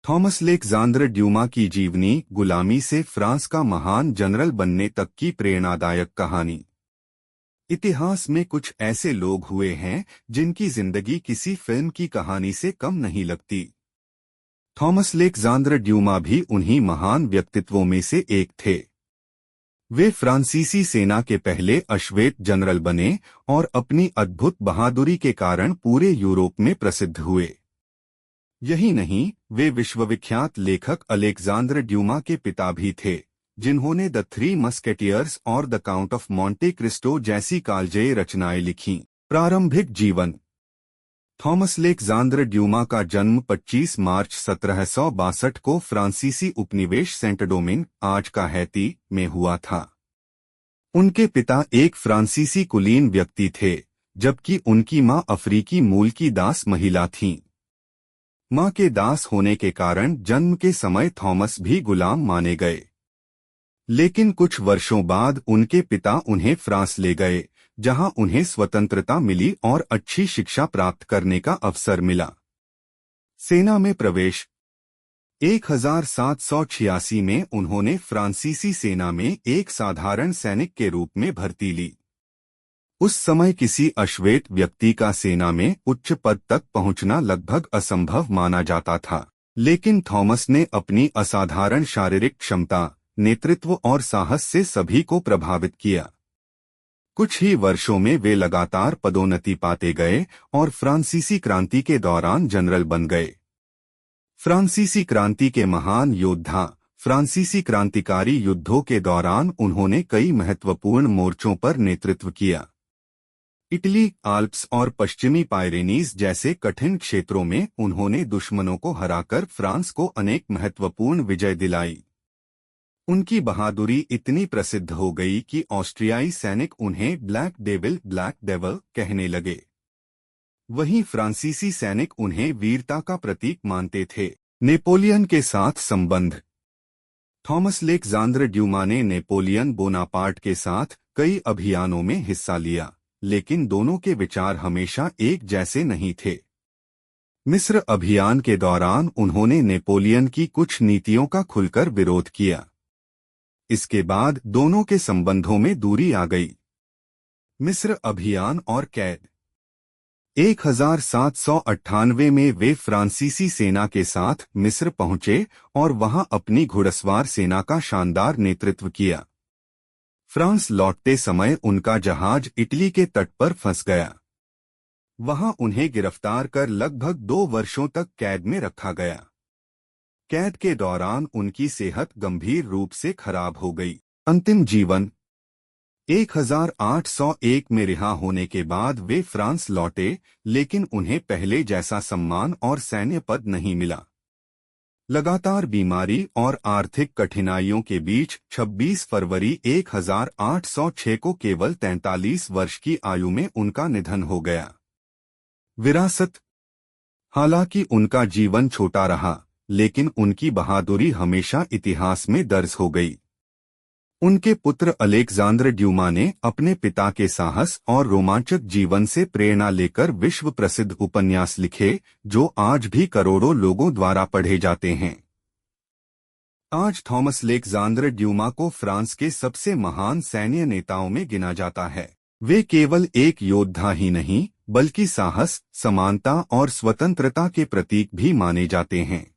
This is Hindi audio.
थॉमस अलेक्जेंडर ड्यूमा की जीवनी गुलामी से फ्रांस का महान जनरल बनने तक की प्रेरणादायक कहानी। इतिहास में कुछ ऐसे लोग हुए हैं जिनकी जिंदगी किसी फिल्म की कहानी से कम नहीं लगती। थॉमस अलेक्जेंडर ड्यूमा भी उन्हीं महान व्यक्तित्वों में से एक थे। वे फ्रांसीसी सेना के पहले अश्वेत जनरल बने और अपनी अद्भुत बहादुरी के कारण पूरे यूरोप में प्रसिद्ध हुए। यही नहीं, वे विश्वविख्यात लेखक अलेक्जेंडर ड्यूमा के पिता भी थे, जिन्होंने द थ्री मस्केटियर्स और the count of Monte Cristo जैसी कालजयी रचनाएं लिखीं। प्रारंभिक जीवन। थॉमस अलेक्जेंडर ड्यूमा का जन्म 25 मार्च 1762 को फ्रांसीसी उपनिवेश सेंट डोमिंग, आज का हैती, में हुआ था। उनके पिता एक फ्रांसीसी कुलीन व्यक्ति थे, जबकि उनकी मां अफ्रीकी मूल की दास महिला थीं। मां के दास होने के कारण जन्म के समय थॉमस भी गुलाम माने गए। लेकिन कुछ वर्षों बाद उनके पिता उन्हें फ्रांस ले गए, जहां उन्हें स्वतंत्रता मिली और अच्छी शिक्षा प्राप्त करने का अवसर मिला। सेना में प्रवेश। 1786 में उन्होंने फ्रांसीसी सेना में एक साधारण सैनिक के रूप में भर्ती ली। उस समय किसी अश्वेत व्यक्ति का सेना में उच्च पद तक पहुंचना लगभग असंभव माना जाता था, लेकिन थॉमस ने अपनी असाधारण शारीरिक क्षमता, नेतृत्व और साहस से सभी को प्रभावित किया। कुछ ही वर्षों में वे लगातार पदोन्नति पाते गए और फ्रांसीसी क्रांति के दौरान जनरल बन गए। फ्रांसीसी क्रांति के महान योद्धा। फ्रांसीसी क्रांतिकारी युद्धों के दौरान उन्होंने कई महत्वपूर्ण मोर्चों पर नेतृत्व किया। इटली, आल्प्स और पश्चिमी पायरेनीज जैसे कठिन क्षेत्रों में उन्होंने दुश्मनों को हराकर फ्रांस को अनेक महत्वपूर्ण विजय दिलाई। उनकी बहादुरी इतनी प्रसिद्ध हो गई कि ऑस्ट्रियाई सैनिक उन्हें ब्लैक डेविल कहने लगे। वहीं फ्रांसीसी सैनिक उन्हें वीरता का प्रतीक मानते थे। नेपोलियन के साथ संबंध। थॉमस अलेक्जेंडर ड्यूमा ने नेपोलियन बोनापार्ट के साथ कई अभियानों में हिस्सा लिया, लेकिन दोनों के विचार हमेशा एक जैसे नहीं थे। मिस्र अभियान के दौरान उन्होंने नेपोलियन की कुछ नीतियों का खुलकर विरोध किया। इसके बाद दोनों के संबंधों में दूरी आ गई। मिस्र अभियान और कैद। 1798 में वे फ्रांसीसी सेना के साथ मिस्र पहुंचे और वहां अपनी घुड़सवार सेना का शानदार नेतृत्व किया। फ्रांस लौटते समय उनका जहाज इटली के तट पर फंस गया। वहां उन्हें गिरफ्तार कर लगभग 2 वर्षों तक कैद में रखा गया। कैद के दौरान उनकी सेहत गंभीर रूप से खराब हो गई। अंतिम जीवन। 1801 में रिहा होने के बाद वे फ्रांस लौटे, लेकिन उन्हें पहले जैसा सम्मान और सैन्य पद नहीं मिला। लगातार बीमारी और आर्थिक कठिनाइयों के बीच 26 फरवरी 1806 को केवल 43 वर्ष की आयु में उनका निधन हो गया। विरासत। हालांकि उनका जीवन छोटा रहा, लेकिन उनकी बहादुरी हमेशा इतिहास में दर्ज हो गई। उनके पुत्र अलेक्जेंडर ड्यूमा ने अपने पिता के साहस और रोमांचक जीवन से प्रेरणा लेकर विश्व प्रसिद्ध उपन्यास लिखे, जो आज भी करोड़ों लोगों द्वारा पढ़े जाते हैं। आज थॉमस अलेक्जेंडर ड्यूमा को फ्रांस के सबसे महान सैन्य नेताओं में गिना जाता है। वे केवल एक योद्धा ही नहीं, बल्कि साहस, समानता और स्वतंत्रता के प्रतीक भी माने जाते हैं।